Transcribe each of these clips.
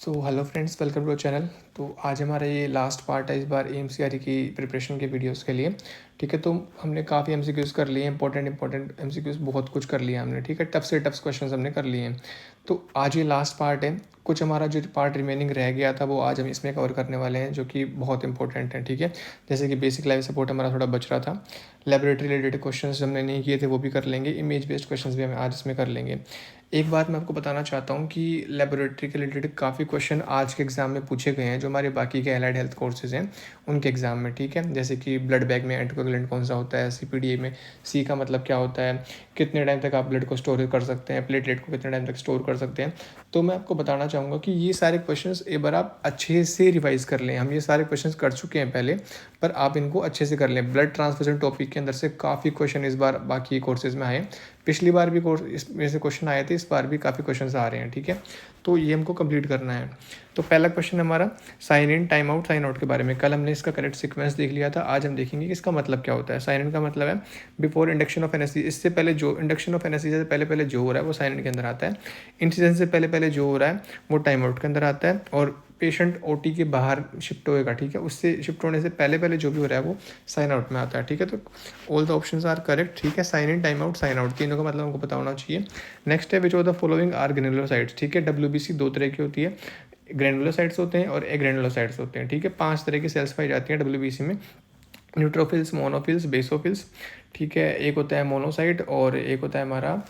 So hello friends, welcome to channel. तो आज हमारा ये लास्ट पार्ट है इस बार एमसीआरई की प्रिपरेशन के वीडियोस के लिए। ठीक है, तो हमने काफ़ी एमसीक्यूज़ कर लिए, इंपॉर्टेंट एमसीक्यूज़ बहुत कुछ कर लिया हमने। ठीक है, टफ से टफ क्वेश्चंस हमने कर लिए हैं। तो आज ये लास्ट पार्ट है। कुछ हमारा जो पार्ट रिमेनिंग रह गया था वो आज हम इसमें कवर करने वाले हैं, जो कि बहुत इंपॉर्टेंट है। ठीक है, जैसे कि बेसिक लाइफ सपोर्ट हमारा थोड़ा बच रहा था, लेबोरेटरी रिलेटेड क्वेश्चंस हमने नहीं किए थे वो भी कर लेंगे, इमेज बेस्ड क्वेश्चंस भी हम आज इसमें कर लेंगे। एक बात मैं आपको बताना चाहता हूँ कि लेबोरेटरी के रिलेटेड काफ़ी क्वेश्चन आज के एग्ज़ाम में पूछे गए हैं, जो हमारे बाकी के एलाइड हेल्थ कोर्सेज हैं उनके एग्ज़ाम में। ठीक है, जैसे कि ब्लड बैग में एंटीकोगुलेंट कौन सा होता है, सीपीडीए में सी का मतलब क्या होता है, कितने टाइम तक आप ब्लड को स्टोर कर सकते हैं, प्लेटलेट को कितने टाइम तक स्टोर कर सकते हैं। तो मैं आपको बताना चाहूँगा कि ये सारे क्वेश्चन एक बार आप अच्छे से रिवाइज कर लें। हम ये सारे क्वेश्चन कर चुके हैं पहले, पर आप इनको अच्छे से कर लें। ब्लड ट्रांसफ्यूजन टॉपिक के अंदर से काफ़ी क्वेश्चन इस बार बाकी कोर्सेज में आए। पिछली बार भी कोर्स इसमें से क्वेश्चन आए थे, इस बार भी काफ़ी क्वेश्चन आ रहे हैं। ठीक है, तो ये हमको कंप्लीट करना है। तो पहला क्वेश्चन हमारा sign in time out sign out के बारे में। कल हमने इसका करेक्ट सीक्वेंस देख लिया था, आज हम देखेंगे कि इसका मतलब क्या होता है। साइन इन का मतलब है बिफोर इंडक्शन ऑफ एनेस्थीसिया, इससे पहले जो इंडक्शन ऑफ एनेस्थीसिया से पहले जो हो रहा है वो साइन इन के अंदर आता है। इंसिडेंस से पहले जो हो रहा है वो टाइम आउट के अंदर आता है। और पेशेंट ओटी के बाहर शिफ्ट होएगा, ठीक है, उससे शिफ्ट होने से पहले जो भी हो रहा है वो साइन आउट में आता है। ठीक है, तो all the options are correct. ठीक है, sign in time out sign out तीनों का मतलब हमको पता होना चाहिए। नेक्स्ट है which of the following are granulocytes. ठीक है, डब्ल्यूबीसी दो तरह की होती है, ग्रेनुलोसाइट्स होते हैं और एग्रेनुलोसाइट्स होते हैं। ठीक है, 5 तरह की सेल्स पाई जाती हैं डब्ल्यूबीसी में, न्यूट्रोफिल्स, मोनोफिल्स, बेसोफिल्स। ठीक है, एक होता है मोनोसाइट और एक होता है हमारा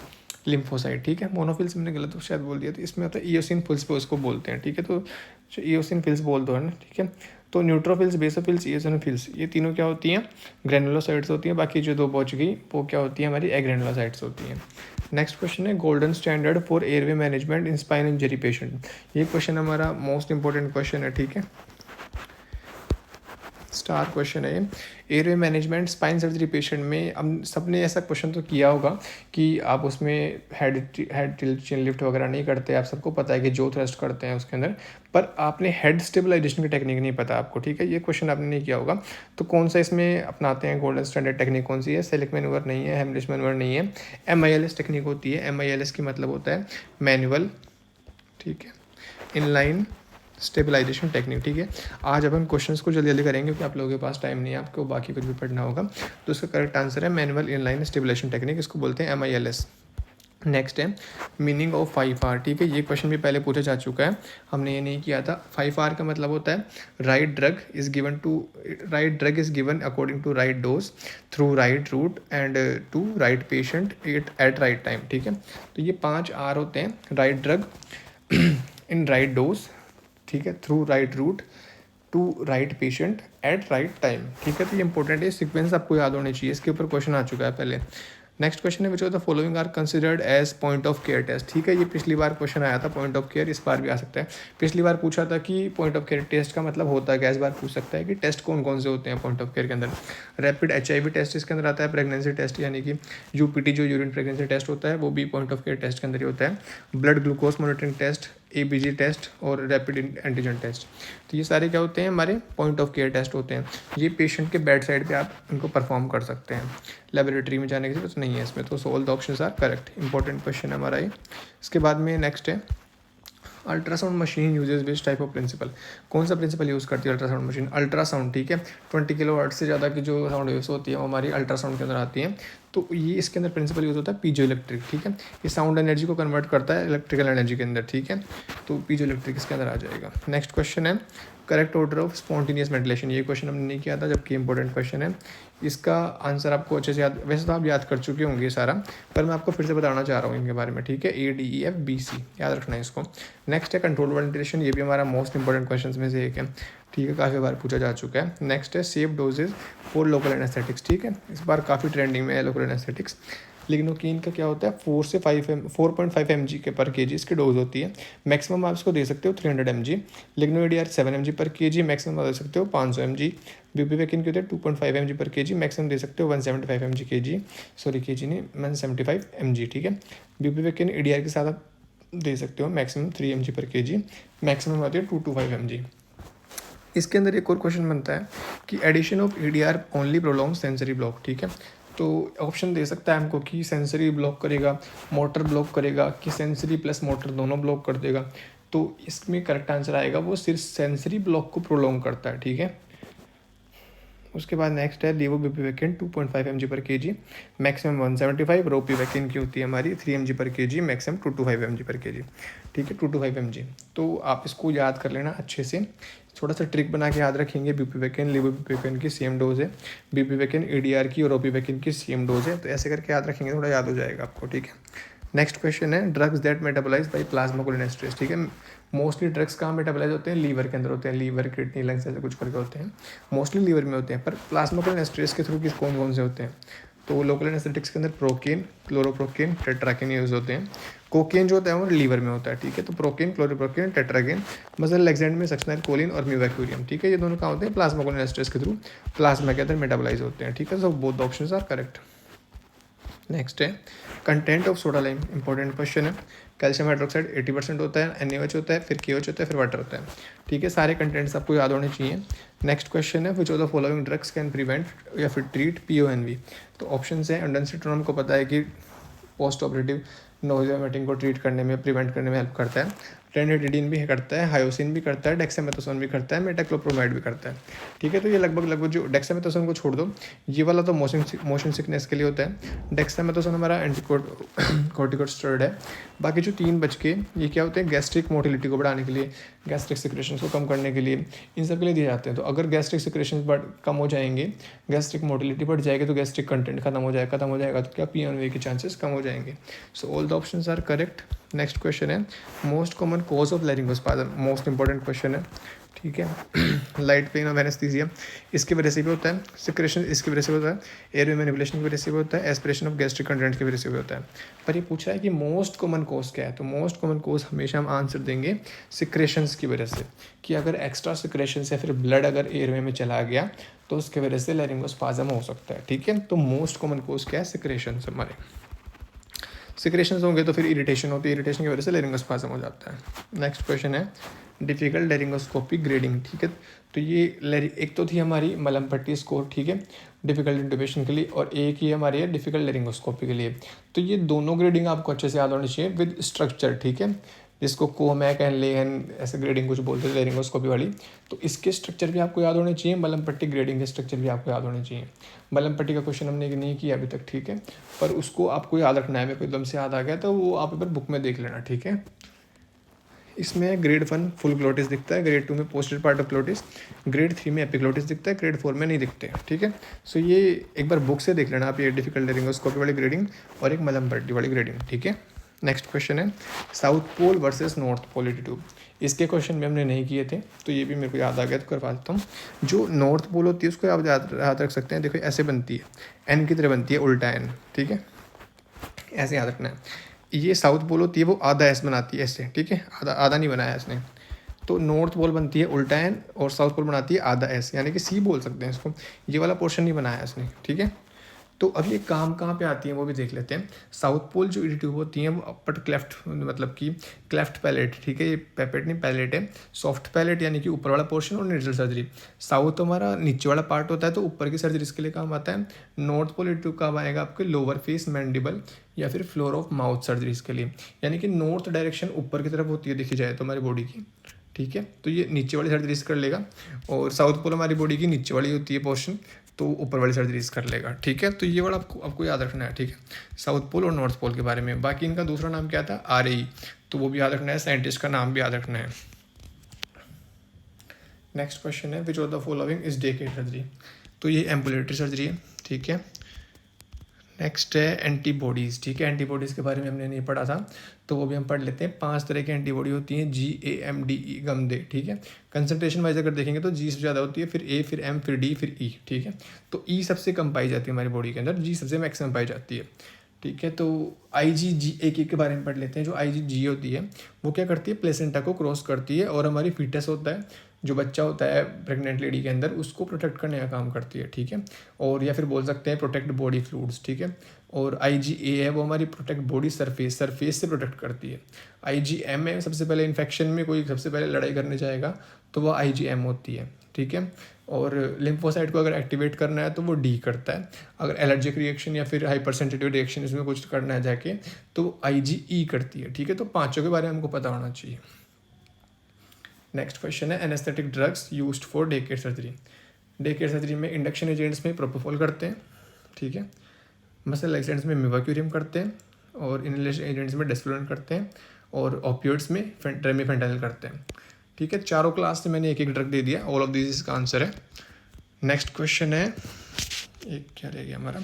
लिम्फोसाइट। ठीक है, मोनोफिल्स मैंने गलत शायद बोल दिया था, इसमें होता है ईओसिन फिल्स पे उसको बोलते हैं। ठीक है, तो ईओसिन फिल्स बोल दो है ना। ठीक है, तो न्यूट्रोफिल्स, बेसोफिल्स, ईओसिनोफिल्स ये तीनों क्या होती हैं, ग्रेनुलोसाइट्स होती हैं। बाकी जो दो बच गई वो क्या होती है, हमारी एग्रेनुलोसाइट्स होती हैं। नेक्स्ट क्वेश्चन है golden standard for airway management in spine injury patient. ये क्वेश्चन हमारा मोस्ट इंपॉर्टेंट क्वेश्चन है। ठीक है, स्टार क्वेश्चन है। Airway management spine surgery patient में हम सब ने ऐसा क्वेश्चन तो किया होगा कि आप उसमें हेड टिल्ट चिन लिफ्ट वगैरह नहीं करते, आप सबको पता है कि जो थ्रस्ट करते हैं उसके अंदर, पर आपने हेड स्टेबलाइजेशन की टेक्निक नहीं पता आपको। ठीक है, ये क्वेश्चन आपने नहीं किया होगा। तो कौन सा इसमें अपनाते हैं गोल्डन स्टैंडर्ड टेक्निक, कौन सी है? सेलेक्ट मैनुअर नहीं है, हेमलिश मैनुअर नहीं है, MILS टेक्निक होती है। MILS की मतलब होता है मैनुअल, ठीक है, इनलाइन स्टेबलाइजेशन टेक्निक। ठीक है, आज अब हम क्वेश्चंस को जल्दी जल्दी करेंगे क्योंकि आप लोगों के पास टाइम नहीं है, आपको बाकी कुछ भी पढ़ना होगा। तो इसका करेक्ट आंसर है मैनुअल इनलाइन स्टेबलाइजेशन टेक्निक, इसको बोलते हैं MILS। नेक्स्ट है मीनिंग ऑफ 5R। ठीक है, ये क्वेश्चन भी पहले पूछा जा चुका है, हमने ये नहीं किया था। 5R का मतलब होता है right drug is given according to right dose through right route and to right patient at right time. ठीक है, तो ये 5R होते हैं, right drug in right dose, ठीक है, through right route to right patient at right time. ठीक है, तो ये इंपॉर्टेंट है, सीक्वेंस आपको याद होनी चाहिए, इसके ऊपर क्वेश्चन आ चुका है पहले। नेक्स्ट क्वेश्चन है which of the following are considered as point of care test. ठीक है, ये पिछली बार क्वेश्चन आया था पॉइंट ऑफ केयर, इस बार भी आ सकता है। पिछली बार पूछा था कि पॉइंट ऑफ केयर टेस्ट का मतलब होता है क्या, इस बार पूछ सकता है कि टेस्ट कौन कौन से होते हैं पॉइंट ऑफ केयर के अंदर। रैपिड HIV टेस्ट इसके अंदर आता है, प्रेगनेंसी टेस्ट यानी कि UPT जो यूरिन प्रेगनेंसी टेस्ट होता है वो भी पॉइंट ऑफ केयर टेस्ट के अंदर ही होता है। Blood glucose monitoring test, ABG test और रैपिड एंटीजन टेस्ट, तो ये सारे क्या होते हैं, हमारे पॉइंट ऑफ केयर टेस्ट होते हैं। ये पेशेंट के बेड साइड पे आप इनको परफॉर्म कर सकते हैं, लेबोरेटरी में जाने की जरूरत नहीं है इसमें। तो all the options are correct, important question है हमारा ये। इसके बाद में नेक्स्ट है ultrasound machine uses which type of principle. कौन सा प्रिंसिपल यूज़ करती है अल्ट्रासाउंड मशीन? अल्ट्रासाउंड, ठीक है, 20 किलोवाट से ज़्यादा की जो साउंड वेव्स होती है वो हमारी अल्ट्रासाउंड के अंदर आती हैं। तो ये इसके अंदर प्रिंसिपल यूज़ होता है पीजो इलेक्ट्रिक। ठीक है, ये साउंड एनर्जी को कन्वर्ट करता है इलेक्ट्रिकल एनर्जी के अंदर। ठीक है, तो पीजो इलेक्ट्रिक इसके अंदर आ जाएगा। नेक्स्ट क्वेश्चन है correct order of spontaneous ventilation. ये क्वेश्चन हमने नहीं किया था, जबकि इंपॉर्टेंट क्वेश्चन है। इसका आंसर आपको अच्छे से याद, वैसे तो आप याद कर चुके होंगे सारा, पर मैं आपको फिर से बताना चाह रहा हूँ इनके बारे में। ठीक है, ADEFBC याद रखना है इसको। नेक्स्ट है कंट्रोल वेंटिलेशन, ये भी हमारा मोस्ट इंपॉर्टेंट क्वेश्चन में से एक है। ठीक है, काफ़ी बार पूछा जा चुका है। नेक्स्ट है safe dosages for local anaesthetics. ठीक है, इस बार काफ़ी ट्रेंडिंग में है लोकल एनेस्थेटिक्स। लिग्नोकीन का क्या होता है, 4.5 mg के पर kg इसकी डोज होती है। मैक्सिमम आप इसको दे सकते हो 300 mg। लिग्नोइडियर 7 mg पर kg, मैक्सिमम आप दे सकते हो 500 mg। ब्यूपिवेकिन के होते हैं 2.5 mg पर kg, मैक्सिमम दे सकते हो 175 mg kg, सॉरी kg नहीं 175 mg। ठीक है, ब्यूपिवेकिन EDR के साथ आप दे सकते हो मैक्सिमम 3 mg पर kg, मैक्सिमम आती है 2 to 5 mg। इसके अंदर एक और क्वेश्चन बनता है कि addition of EDR only prolong sensory block. ठीक है, तो ऑप्शन दे सकता है हमको कि सेंसरी ब्लॉक करेगा, मोटर ब्लॉक करेगा, कि सेंसरी प्लस मोटर दोनों ब्लॉक कर देगा। तो इसमें करेक्ट आंसर आएगा वो सिर्फ सेंसरी ब्लॉक को प्रोलॉन्ग करता है, ठीक है। उसके बाद नेक्स्ट है लीवोबिपिवेकिन 2.5 mg पर kg, मैक्सिमम 175। रोपिवेकिन की होती है हमारी 3 mg पर kg, मैक्सिमम 2 to 5 mg पर kg, ठीक है, 2 to 5 mg। तो आप इसको याद कर लेना अच्छे से, थोड़ा सा ट्रिक बना के याद रखेंगे। ब्यूपिवेकिन लीवोबिपिवेकिन की सेम डोज है, ब्यूपिवेकिन एडीआर की और रोपिवेकिन की सेम डोज है, तो ऐसे करके याद रखेंगे, थोड़ा याद हो जाएगा आपको, ठीक है। नेक्स्ट क्वेश्चन है drugs that metabolize by plasma cholinesterase, ठीक है। मोस्टली ड्रग्स कहाँ मेटाबोलाइज होते हैं, लीवर के अंदर होते हैं, लीवर किडनी लंग्स ऐसे कुछ करके होते हैं, मोस्टली लीवर में होते हैं। पर प्लाज्मा कोलिनेस्ट्रेज के थ्रू किस कौन कौन से होते हैं, तो लोकल एनेस्थेटिक्स के अंदर प्रोकेन, क्लोरोप्रोकेन, टेट्राकेन यूज होते हैं। कोकेन जो होता है वो लीवर में होता है, ठीक है। तो प्रोकेन, क्लोरोप्रोकेन, टेट्राकेन, मसल लैक्सेंट में सक्सनाइल कोलिन और म्यूवैक्यूरियम, ठीक है। ये दोनों कहाँ होते हैं, प्लाज्मा कोलिनेस्ट्रेज के थ्रू प्लाज्मा के अंदर मेटाबोलाइज होते हैं, ठीक है। So both options are correct. Next है content of soda lime, important question है। कैल्शियम हाइड्रोक्साइड 80% होता है, NaOH होता है, फिर KOH होता है, फिर वाटर होता है, ठीक है। सारे कंटेंट्स आपको याद होने चाहिए। नेक्स्ट क्वेश्चन है which of the following drugs can prevent या फिर ट्रीट PONV। तो ऑप्शन है अंडनसिट्रोन को पता है कि पोस्ट ऑपरेटिव नोजिया वोमिटिंग को ट्रीट करने में, प्रिवेंट करने में हेल्प करता है। रेनिटिडीन भी करता है, हायोसिन भी करता है, डेक्सामेथासोन भी करता है, मेटाक्लोप्रोमाइड भी करता है, ठीक है। तो ये लगभग जो डेक्सामेथासोन को छोड़ दो, ये वाला तो मोशन सिकनेस के लिए होता है। डेक्सामेथासोन हमारा एंटीकोर्टिकोस्टेरॉइड है। बाकी जो 3 बच के ये क्या होते हैं, गैस्ट्रिक मोटिलिटी को बढ़ाने के लिए, गैस्ट्रिक सिक्रेशन को कम करने के लिए, इन सब के लिए दिए जाते हैं। तो अगर गैस्ट्रिक सिक्रेशन कम हो जाएंगे, गैस्ट्रिक मोटिलिटी बढ़ जाएगी, तो गैस्ट्रिक कंटेंट खत्म हो जाएगा तो क्या PONV के चांसेस कम हो जाएंगे। So all the options are correct. Next question है most common cause of laryngospasm, most important question है, ठीक है। लाइट पेन और एनेस्थीसिया इसकी वजह से भी होता है, सिक्रेशन इसकी वजह से होता है, एयरवे मैनिपुलेशन की वजह से भी होता है, एस्पिरेशन ऑफ गैस्ट्रिक कंटेंट की वजह से भी होता है। पर ये पूछा है कि मोस्ट कॉमन कॉज क्या है, तो मोस्ट कॉमन कॉज हमेशा हम आंसर देंगे सिक्रेशंस की वजह से, कि अगर एक्स्ट्रा सिक्रेशन या फिर ब्लड अगर एयरवे में चला गया तो उसकी वजह से लैरिंगोस्पाज्म हो सकता है, ठीक है। तो मोस्ट कॉमन कॉज क्या है, सिक्रेशंस। हमारे सिक्रेशंस होंगे तो फिर इरिटेशन होती है, इरिटेशन की वजह से लैरिंगोस्पाज्म हो जाता है। नेक्स्ट क्वेश्चन है डिफिकल्ट लैरिंगोस्कोपी ग्रेडिंग, ठीक है। तो ये एक तो थी हमारी मलम पट्टी स्कोर, ठीक है, डिफिकल्ट इंटुबेशन के लिए, और एक ही हमारी है डिफिकल्ट लैरिंगोस्कोपी के लिए। तो ये दोनों ग्रेडिंग आपको अच्छे से याद होनी चाहिए विद स्ट्रक्चर, ठीक है, जिसको कोमैक एंड लेहन ऐसे ग्रेडिंग कुछ बोलते हैं लैरिंगोस्कोपी वाली। तो इसके स्ट्रक्चर भी आपको याद होने चाहिए, मलम पट्टी ग्रेडिंग के स्ट्रक्चर भी आपको याद होने चाहिए। मलम पट्टी का क्वेश्चन हमने नहीं किया अभी तक, ठीक है, पर उसको आपको याद रखना है। मेरे को एकदम से याद आ गया, तो वो आप एक बार बुक में देख लेना, ठीक है। इसमें ग्रेड 1 फुल ग्लोटिस दिखता है, ग्रेड 2 में poster part of glottis, grade 3 में एपिग्लोटिस दिखता है, ग्रेड 4 में नहीं दिखते, ठीक है। सो ये एक बार बुक से देख लेना आप, ये डिफिकल्ट लैरिंगोस्कोपी वाली ग्रेडिंग और एक मलम पट्टी वाली ग्रेडिंग, ठीक है। नेक्स्ट क्वेश्चन है south pole versus north pole attitude. इसके क्वेश्चन भी हमने नहीं किए थे, तो ये भी मेरे को याद आ गया, तो करवा देता हूँ। जो नॉर्थ पोल होती है उसको आप याद रख सकते हैं। देखो ऐसे बनती है, एन की तरह बनती है, उल्टा एन, ठीक है, ऐसे याद रखना है। ये साउथ पोल होती है वो आधा एस बनाती है ऐसे, ठीक है, आधा नहीं बनाया इसने। तो नॉर्थ पोल बनती है उल्टा एन और साउथ पोल बनाती है आधा एस, यानी कि सी बोल सकते हैं इसको। ये वाला पोर्शन नहीं बनाया इसने, ठीक है। तो अब ये काम कहाँ पे आती है वो भी देख लेते हैं। साउथ पोल जो ट्यूब होती हैं वो अपर क्लेफ्ट, मतलब कि क्लेफ्ट पैलेट, ठीक है, ये पैपेट नहीं पैलेट है, सॉफ्ट पैलेट यानी कि ऊपर वाला पोर्शन और नेजल सर्जरी। साउथ हमारा नीचे वाला पार्ट होता है, तो ऊपर की सर्जरी इसके लिए काम आता है। नॉर्थ पोल ट्यूब कब आएगा आपके लोअर फेस मैंडिबल या फिर फ्लोर ऑफ माउथ सर्जरीज के लिए, यानी कि नॉर्थ डायरेक्शन ऊपर की तरफ होती है देखी जाए तो हमारी बॉडी की, ठीक है। तो ये नीचे वाली सर्जरीज कर लेगा, और साउथ पोल हमारी बॉडी की नीचे वाली होती है पोर्शन, तो ऊपर वाली सर्जरीज कर लेगा, ठीक है। तो ये वाला आपको याद रखना है, ठीक है, साउथ पोल और नॉर्थ पोल के बारे में। बाकी इनका दूसरा नाम क्या था, RAE, तो वो भी याद रखना है, साइंटिस्ट का नाम भी याद रखना है। नेक्स्ट क्वेश्चन है which of the following is day care surgery. तो ये एम्बुलेटरी सर्जरी है, ठीक है। नेक्स्ट है एंटीबॉडीज़, ठीक है, एंटीबॉडीज़ के बारे में हमने नहीं पढ़ा था, तो वो भी हम पढ़ लेते हैं। 5 तरह की एंटीबॉडी होती हैं, GAMDE गमदे, ठीक है। कंसंट्रेशन वाइज अगर देखेंगे तो G सबसे ज़्यादा होती है, फिर A, फिर M, फिर D, फिर E, ठीक है। तो E सबसे कम पाई जाती है हमारी बॉडी के अंदर, G सबसे मैक्सिमम पाई जाती है, ठीक है। तो IgG एक के बारे में पढ़ लेते हैं। जो IgG होती है वो क्या करती है, प्लेसेंटा को क्रॉस करती है, और हमारी फीटस होता है, जो बच्चा होता है प्रेग्नेंट लेडी के अंदर, उसको प्रोटेक्ट करने का काम करती है, ठीक है। और या फिर बोल सकते हैं प्रोटेक्ट बॉडी फ्लूइड्स, ठीक है। और IgA है वो हमारी प्रोटेक्ट बॉडी सरफेस से प्रोटेक्ट करती है। IgM है सबसे पहले इन्फेक्शन में कोई सबसे पहले लड़ाई करने जाएगा तो वो IgM होती है, ठीक है। और लिम्फोसाइट को अगर एक्टिवेट करना है तो वो D करता है। अगर एलर्जिक रिएक्शन या फिर हाइपर सेंसिटिव रिएक्शन इसमें कुछ करना है जाके तो IgE करती है, ठीक है। तो पांचों के बारे में हमको पता होना चाहिए। नेक्स्ट क्वेश्चन है anaesthetic drugs used for day care surgery. Day care surgery में इंडक्शन एजेंट्स में प्रोपोफॉल करते हैं, ठीक है, मसल एक्सीडेंट्स में मिवाक्यूरियम करते हैं, और इनहेलेशन एजेंट्स में डेस्फ्लुरेंट करते हैं, और ओपियोइड्स में ट्रेमीफेंटानिल करते हैं, ठीक है। चारों क्लास से मैंने एक एक ड्रग दे दिया, ऑल ऑफ दिस इसका आंसर है। नेक्स्ट क्वेश्चन है, एक क्या रह गया हमारा,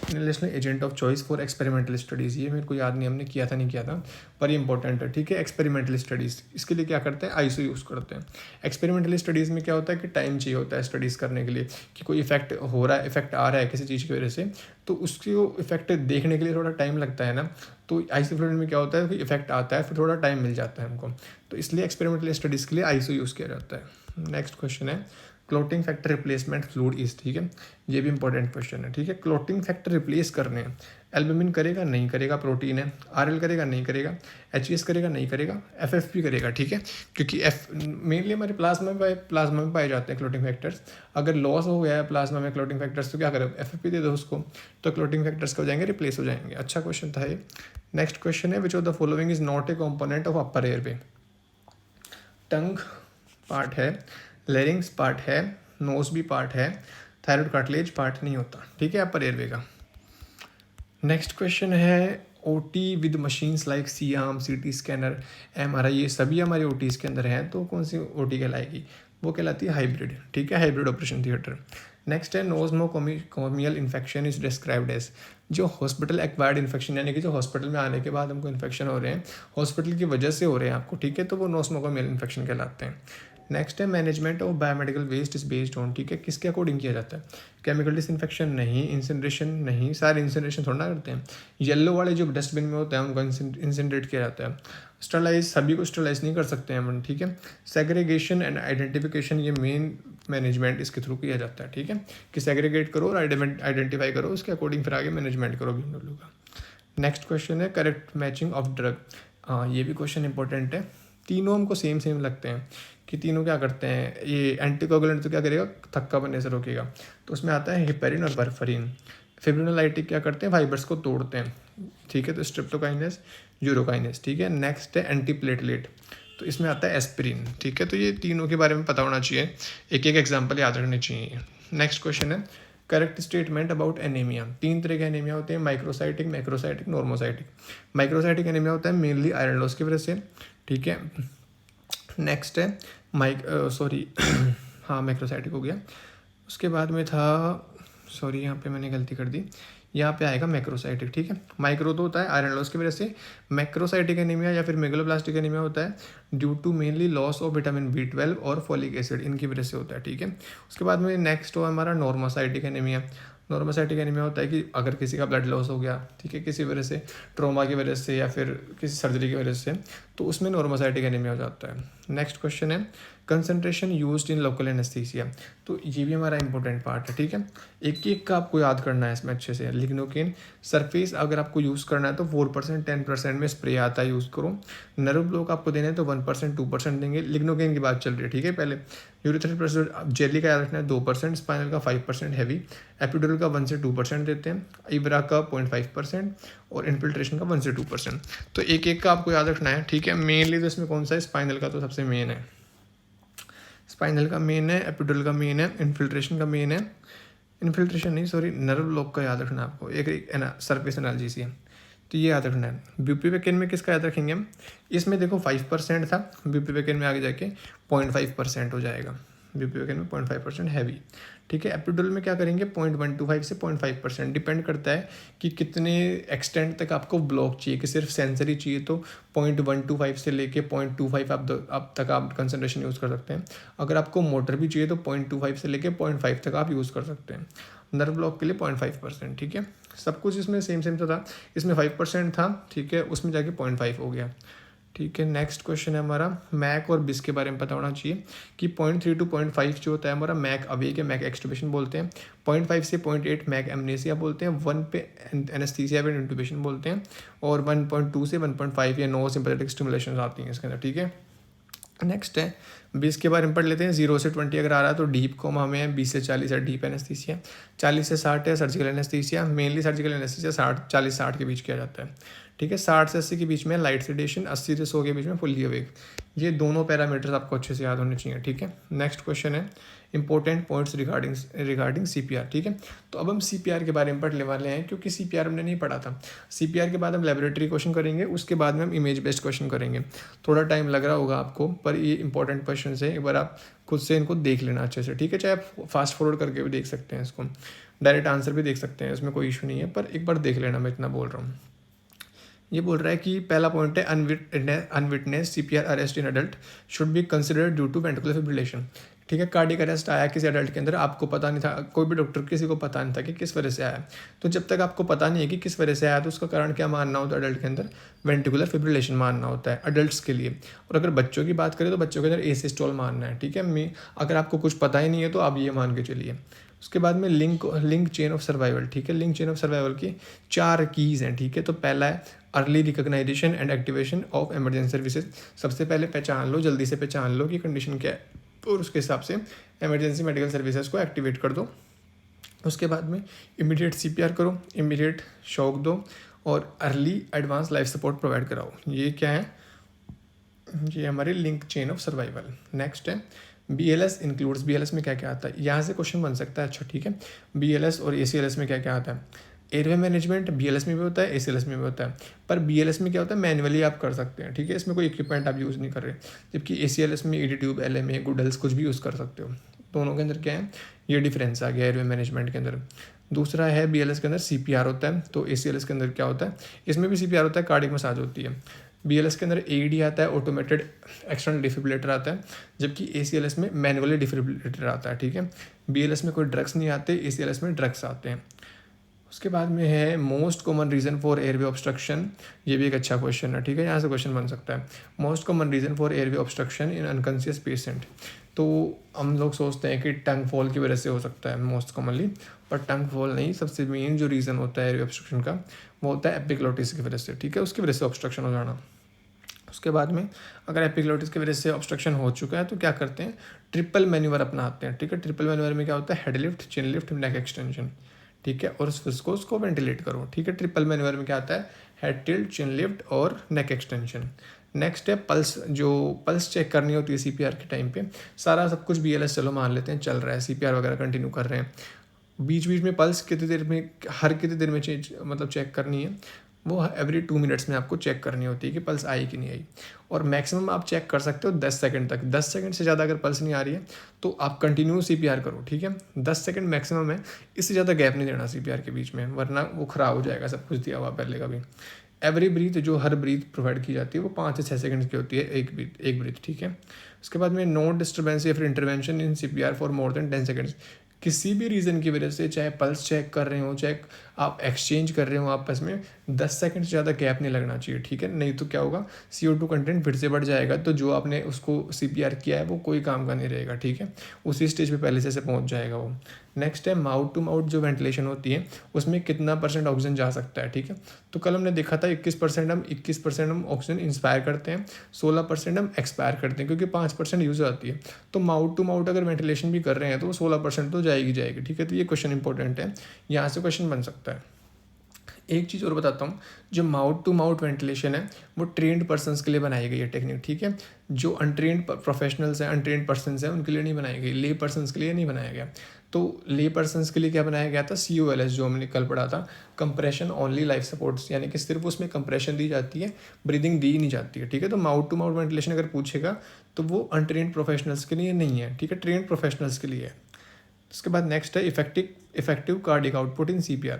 inhalational agent of choice for experimental studies. ये मेरे को याद नहीं हमने किया था नहीं किया था, पर ये इंपॉर्टेंट है, ठीक है। एक्सपेरिमेंटल स्टडीज़ इसके लिए क्या करते हैं, आईसो यूज़ करते हैं। एक्सपेरिमेंटल स्टडीज़ में क्या होता है कि टाइम चाहिए होता है स्टडीज़ करने के लिए, कि कोई इफेक्ट हो रहा है, इफेक्ट आ रहा है किसी चीज़ की वजह से, तो उसकी इफेक्ट देखने के लिए थोड़ा टाइम लगता है ना। तो आईसो फ्लूइड में क्या होता है कि इफेक्ट आता है, फिर थोड़ा टाइम मिल जाता है हमको, तो इसलिए एक्सपेरिमेंटल स्टडीज़ के लिए आईसो यूज़ किया जाता है। नेक्स्ट क्वेश्चन है clotting factor replacement fluid is, ठीक है, ये भी इंपॉर्टेंट क्वेश्चन है, ठीक है। क्लोटिंग फैक्टर रिप्लेस करने हैं, एल्बुमिन करेगा नहीं करेगा, प्रोटीन है, आरएल करेगा नहीं करेगा, एचईएस करेगा नहीं करेगा, एफएफपी करेगा, ठीक है, क्योंकि मेनली हमारे प्लाज्मा में पाए जाते हैं क्लोटिंग फैक्टर्स। अगर लॉस हो गया है प्लाज्मा में क्लोटिंग फैक्टर्स तो क्या करें, एफएफपी दे दो उसको, तो क्लोटिंग फैक्टर्स हो जाएंगे, रिप्लेस हो जाएंगे। अच्छा क्वेश्चन था ये। नेक्स्ट क्वेश्चन है which of the following is not a component of upper airway. Tongue part है, लेरिंग्स पार्ट है, नोज भी पार्ट है, थायराइड कार्टिलेज पार्ट नहीं होता, ठीक है, अपर एयरवे का। नेक्स्ट क्वेश्चन है OT with machines like C arm, CT scanner, MRI, ये सभी हमारे ओटीज के अंदर हैं, तो कौन सी ओटी कहलाएगी, वो कहलाती है हाइब्रिड, ठीक है, हाइब्रिड ऑपरेशन थिएटर। नेक्स्ट है नोजमोकोमियल इन्फेक्शन इज डिस्क्राइब्ड एज, जो हॉस्पिटल एक्वायर्ड इन्फेक्शन, यानी कि जो हॉस्पिटल में आने के बाद हमको इन्फेक्शन हो रहे हैं, हॉस्पिटल की वजह से हो रहे हैं आपको, ठीक है, तो वो नोजमोकोमियल इन्फेक्शन कहलाते हैं। नेक्स्ट है management of biomedical waste is based on, ठीक है, किसके अकॉर्डिंग किया जाता है, केमिकल डिसइंफेक्शन नहीं, इंसिनरेशन नहीं, सारे इंसिनरेशन थोड़ा ना करते हैं, येलो वाले जो डस्टबिन में होते हैं उनको इंसिनरेट किया जाता है, स्टरलाइज सभी को स्टरलाइज नहीं कर सकते हैं हम, ठीक है। सेग्रीगेशन एंड आइडेंटिफिकेशन ये मेन मैनेजमेंट इसके थ्रू किया जाता है, ठीक है, कि सेग्रीगेट करो और आइडेंटिफाई करो, उसके अकॉर्डिंग फिर आगे मैनेजमेंट करो बीएमडब्ल्यू का। नेक्स्ट क्वेश्चन है करेक्ट मैचिंग ऑफ ड्रग। हाँ, ये भी क्वेश्चन इंपॉर्टेंट है, तीनों हमको सेम लगते हैं कि तीनों क्या करते हैं, ये एंटीकोगुलेंट तो क्या करेगा, थक्का बनने से रोकेगा, तो उसमें आता है हेपेरिन और बर्फरीन। फिब्रिनोलाइटिक क्या करते हैं, फाइबर्स को तोड़ते हैं, ठीक है, तो स्ट्रेप्टोकाइनेस, यूरोकाइनेस, ठीक है। नेक्स्ट है एंटीप्लेटलेट, तो इसमें आता है एस्पिरिन, ठीक है। तो ये तीनों के बारे में पता होना चाहिए, एक एक एग्जाम्पल याद रखने चाहिए। नेक्स्ट क्वेश्चन है करेक्ट स्टेटमेंट अबाउट एनीमिया। तीन तरह के एनीमिया होते हैं, microcytic, macrocytic, normocytic. Microcytic anaemia होता है मेनली आयरन लॉस की वजह से, ठीक है। नेक्स्ट है हाँ मैक्रोसाइटिक हो गया। उसके बाद में था, सॉरी यहाँ पे मैंने गलती कर दी, यहाँ पे आएगा मैक्रोसाइटिक, ठीक है। माइक्रो तो होता है आयरन लॉस की वजह से, मैक्रोसाइटिक एनीमिया या फिर मेगलोब्लास्टिक एनीमिया होता है due to mainly loss of vitamin B12 और फॉलिक एसिड, इनकी वजह से होता है, ठीक है। उसके बाद में नेक्स्ट हो हमारा नॉर्मोसाइटिक एनीमिया। नॉर्मोसाइटिक एनीमिया होता है कि अगर किसी का ब्लड लॉस हो गया, ठीक है, किसी वजह से, ट्रॉमा की वजह से या फिर किसी सर्जरी की वजह से, तो उसमें नॉर्मोसाइटिक एनीमिया हो जाता है। नेक्स्ट क्वेश्चन है concentration used in local anaesthesia, तो ये भी हमारा इंपॉर्टेंट पार्ट है, ठीक है। एक एक का आपको याद करना है इसमें अच्छे से। लिग्नोकेन सरफेस अगर आपको यूज़ करना है तो 4% 10% में स्प्रे आता है, यूज़ करो। नर्व ब्लॉक आपको देना है तो 1% 2% देंगे, लिग्नोकेन की बात चल रही है, ठीक है। पहले यूरिथ्रोप्रोसिड जेली का याद रखना है 2%, स्पाइनल का 5% हैवी, एपिडुरल का 1 से 2% देते हैं, इब्रा का 0.5% और इन्फिल्ट्रेशन का 1 से 2%। तो एक एक का आपको याद रखना है, ठीक है। मेनली तो इसमें कौन सा है, स्पाइनल का तो सबसे मेन है, स्पाइनल का मेन है, एपिडुरल का मेन है, इन्फिल्ट्रेशन का मेन है, इन्फिल्ट्रेशन नहीं सॉरी, नर्व ब्लॉक का याद रखना है आपको, एक सरफेस एनाल्जेसिया, तो ये याद रखना है। ब्यूपीवेकेन में किसका याद रखेंगे हम, इसमें देखो 5% था, ब्यूपीवेकेन में आगे जाके 0.5% हो जाएगा, ब्यूपीवेकेन में 0.5% हैवी, ठीक है। एपिडुरल में क्या करेंगे 0.125 से 0.5%, डिपेंड करता है कि कितने एक्सटेंट तक आपको ब्लॉक चाहिए, कि सिर्फ सेंसरी चाहिए तो 0.125 से लेके 0.25 आप तक आप कंसंट्रेशन यूज़ कर सकते हैं। अगर आपको मोटर भी चाहिए तो 0.25 से लेके 0.5 तक आप यूज़ कर सकते हैं। नर्व ब्लॉक के लिए 0.5%, ठीक है। सब कुछ इसमें सेम था, इसमें 5% था, ठीक है, उसमें जाके 0.5 हो गया, ठीक है। नेक्स्ट क्वेश्चन है हमारा मैक और बिस के बारे में पता होना चाहिए कि 0.3 to 0.5 जो होता है हमारा मैक अवेक है, मैक एक्सटुबेशन बोलते हैं, 0.5 से 0.8 मैक एमनेसिया बोलते हैं, 1 पे एनेस्थीसिया पे इंटुबेशन बोलते हैं, और 1.2 से 1.5 या नो सिंपैथेटिक स्टिमुलेशन आती हैं इसके अंदर, ठीक है। नेक्स्ट है 20 के बारे में पढ़ लेते हैं। 0 से 20 अगर आ रहा है तो डीप कोमा में, 20 से 40 है डीप एनेस्थीसिया, 40 से 60 है surgical anaesthesia, mainly surgical anaesthesia 40-60 के बीच किया जाता है, ठीक है। 60 से 80 के बीच में लाइट सेडेशन, 80 से 100 के बीच में फुल्ली अवेक। ये दोनों पैरामीटर्स आपको अच्छे से याद होने चाहिए, ठीक है। नेक्स्ट क्वेश्चन है इंपॉर्टेंट पॉइंट्स रिगार्डिंग सीपीआर, ठीक है। तो अब हम सीपीआर के बारे में पढ़ने वाले हैं, क्योंकि सीपीआर हमने नहीं पढ़ा था। सीपीआर के बाद हम लेबोरेटरी क्वेश्चन करेंगे, उसके बाद में हम इमेज बेस्ड क्वेश्चन करेंगे। थोड़ा टाइम लग रहा होगा आपको, पर ये इंपॉर्टेंट क्वेश्चन है, एक बार आप खुद से इनको देख लेना अच्छे से, ठीक है। चाहे आप फास्ट फॉरवर्ड करके भी देख सकते हैं इसको, डायरेक्ट आंसर भी देख सकते हैं, इसमें कोई इशू नहीं है, पर एक बार देख लेना, मैं इतना बोल रहा हूँ। ये बोल रहा है कि पहला पॉइंट है unwitnessed CPR arrest in adult should be considered due to ventricular fibrillation, ठीक है। कार्डियक अरेस्ट आया किसी अडल्ट के अंदर, आपको पता नहीं था, कोई भी डॉक्टर किसी को पता नहीं था कि किस वजह से आया। तो जब तक आपको पता नहीं है कि किस वजह से आया, तो उसका कारण क्या मानना होता है अडल्ट के अंदर, वेंट्रिकुलर फिब्रिलेशन मानना होता है अडल्ट्स के लिए। और अगर बच्चों की बात करें तो बच्चों के अंदर एसिस्टोल मानना है, ठीक है। अगर आपको कुछ पता ही नहीं है तो आप ये मान के चलिए। उसके बाद में लिंक चेन ऑफ सर्वाइवल, ठीक है। लिंक चेन ऑफ सर्वाइवल की 4 कीज़ हैं, ठीक है। तो पहला है early recognization and activation of emergency services. सबसे पहले पहचान लो, जल्दी से पहचान लो कि कंडीशन क्या है, और उसके हिसाब से इमरजेंसी मेडिकल सर्विसेज को एक्टिवेट कर दो। उसके बाद में इमीडिएट सीपीआर करो, इमीडिएट शॉक दो, और early advance life support provide कराओ। ये क्या है, ये हमारी link chain of survival. Next है BLS इंक्लूड्स, BLS में क्या क्या आता है, यहाँ से क्वेश्चन बन सकता है, अच्छा ठीक है। BLS और ACLS में क्या क्या आता है, एयरवे मैनेजमेंट BLS में भी होता है, ACLS में भी होता है, पर BLS में क्या होता है, मैनुअली आप कर सकते हैं, ठीक है। इसमें कोई इक्विपमेंट आप यूज़ नहीं कर रहे, जबकि ACLS में ED ट्यूब, LMA, गुडल्स कुछ भी यूज़ कर सकते हो। दोनों के अंदर क्या है, ये डिफरेंस आ गया एयरवे मैनेजमेंट के अंदर। दूसरा है BLS के अंदर CPR होता है, तो ACLS के अंदर क्या होता है, इसमें भी CPR होता है, कार्डियक मसाज होती है। BLS के अंदर AED आता है, ऑटोमेटेड एक्सटर्नल डिफिब्रिलेटर आता है, जबकि ACLS में मैनुअली डिफिब्रिलेटर आता है, ठीक है। BLS में कोई ड्रग्स नहीं आते, ACLS में ड्रग्स आते हैं। उसके बाद में है most common reason for airway obstruction, ये भी एक अच्छा क्वेश्चन है, ठीक है। यहाँ से क्वेश्चन बन सकता है, most common reason for airway obstruction in unconscious patient. तो हम लोग सोचते हैं कि टंग फॉल की वजह से हो सकता है मोस्ट कॉमनली, पर टंग फॉल नहीं, सबसे मेन जो रीज़न होता है एयरवे ऑब्स्ट्रक्शन का, वो होता है एपिग्लोटिस की वजह से, ठीक है। उसकी वजह से ऑब्स्ट्रक्शन हो जाना। उसके बाद में अगर एपिग्लोटिस की वजह से ऑब्स्ट्रक्शन हो चुका है तो क्या करते हैं, ट्रिपल मैन्यूवर अपनाते हैं, ठीक है। ट्रिपल मैन्यूवर में क्या होता है, हेड लिफ्ट, चिन लिफ्ट, नेक एक्सटेंशन, ठीक है, और उसको वेंटिलेट करो, ठीक है। ट्रिपल मैन्यूवर में क्या आता है, हेड टिल्ट, चिन लिफ्ट और नेक एक्सटेंशन। नेक्स्ट है पल्स, जो पल्स चेक करनी होती है सीपीआर के टाइम पे, सारा सब कुछ BLS चलो मान लेते हैं चल रहा है, सीपीआर वगैरह कंटिन्यू कर रहे हैं, बीच बीच में पल्स कितनी देर में, हर कितनी देर में चेक करनी है, वो एवरी 2 मिनट्स में आपको चेक करनी होती है कि पल्स आई कि नहीं आई। और मैक्सिमम आप चेक कर सकते हो 10 सेकंड तक, 10 सेकंड से ज़्यादा अगर पल्स नहीं आ रही है तो आप कंटिन्यू CPR करो, ठीक है। 10 सेकंड मैक्सिमम है, इससे ज़्यादा गैप नहीं देना CPR के बीच में, वरना वो ख़राब हो जाएगा सब कुछ दिया हुआ पहले का भी। एवरी ब्रीथ, जो हर ब्रीथ प्रोवाइड की जाती है वो 5 से 6 सेकंड की होती है, एक ब्रीथ, ठीक है। उसके बाद में नो डिस्टर्बेंस या फिर intervention in CPR for more than 10 seconds. किसी भी रीज़न की वजह से, चाहे पल्स चेक कर रहे हो, चाहे आप एक्सचेंज कर रहे हो आपस में, 10 सेकंड से ज़्यादा गैप नहीं लगना चाहिए, ठीक है। नहीं तो क्या होगा, CO2 कंटेंट फिर से बढ़ जाएगा, तो जो आपने उसको CPR किया है वो कोई काम का नहीं रहेगा, ठीक है। उसी स्टेज पे पहले से पहुंच जाएगा वो। नेक्स्ट है माउथ टू माउथ जो वेंटिलेशन होती है, उसमें कितना % ऑक्सीजन जा सकता है, ठीक है। तो कल हमने देखा था 21% हम ऑक्सीजन इंस्पायर करते हैं, 16% हम एक्सपायर करते हैं, क्योंकि 5% यूज़ आती है। तो माउथ टू माउथ अगर वेंटिलेशन भी कर रहे हैं तो 16% तो जाएगी, ठीक है। तो ये क्वेश्चन इंपॉर्टेंट है, यहाँ से क्वेश्चन बन सकता है। एक चीज़ और बताता हूँ, जो माउथ टू माउथ वेंटिलेशन है वो ट्रेंड पर्सनस के लिए बनाई गई है टेक्निक, ठीक है। जो अनट्रेंड प्रोफेशनल्स हैं, अनट्रेंड पर्सनस हैं, उनके लिए नहीं बनाई गई, ले पर्सनस के लिए नहीं बनाया गया। तो ले पर्सनस के लिए क्या बनाया गया था, COLS, जो हमने कल पढ़ा था, कंप्रेशन ओनली लाइफ सपोर्ट्स, यानी कि सिर्फ उसमें कंप्रेशन दी जाती है, ब्रीदिंग दी नहीं जाती है, ठीक है। तो माउथ टू माउथ वेंटिलेशन अगर पूछेगा तो वो अनट्रेंड प्रोफेशनल्स के लिए नहीं है, ठीक है, ट्रेंड प्रोफेशनल्स के लिए है। उसके बाद नेक्स्ट है इफेक्टिव कार्डिक आउटपुट इन CPR।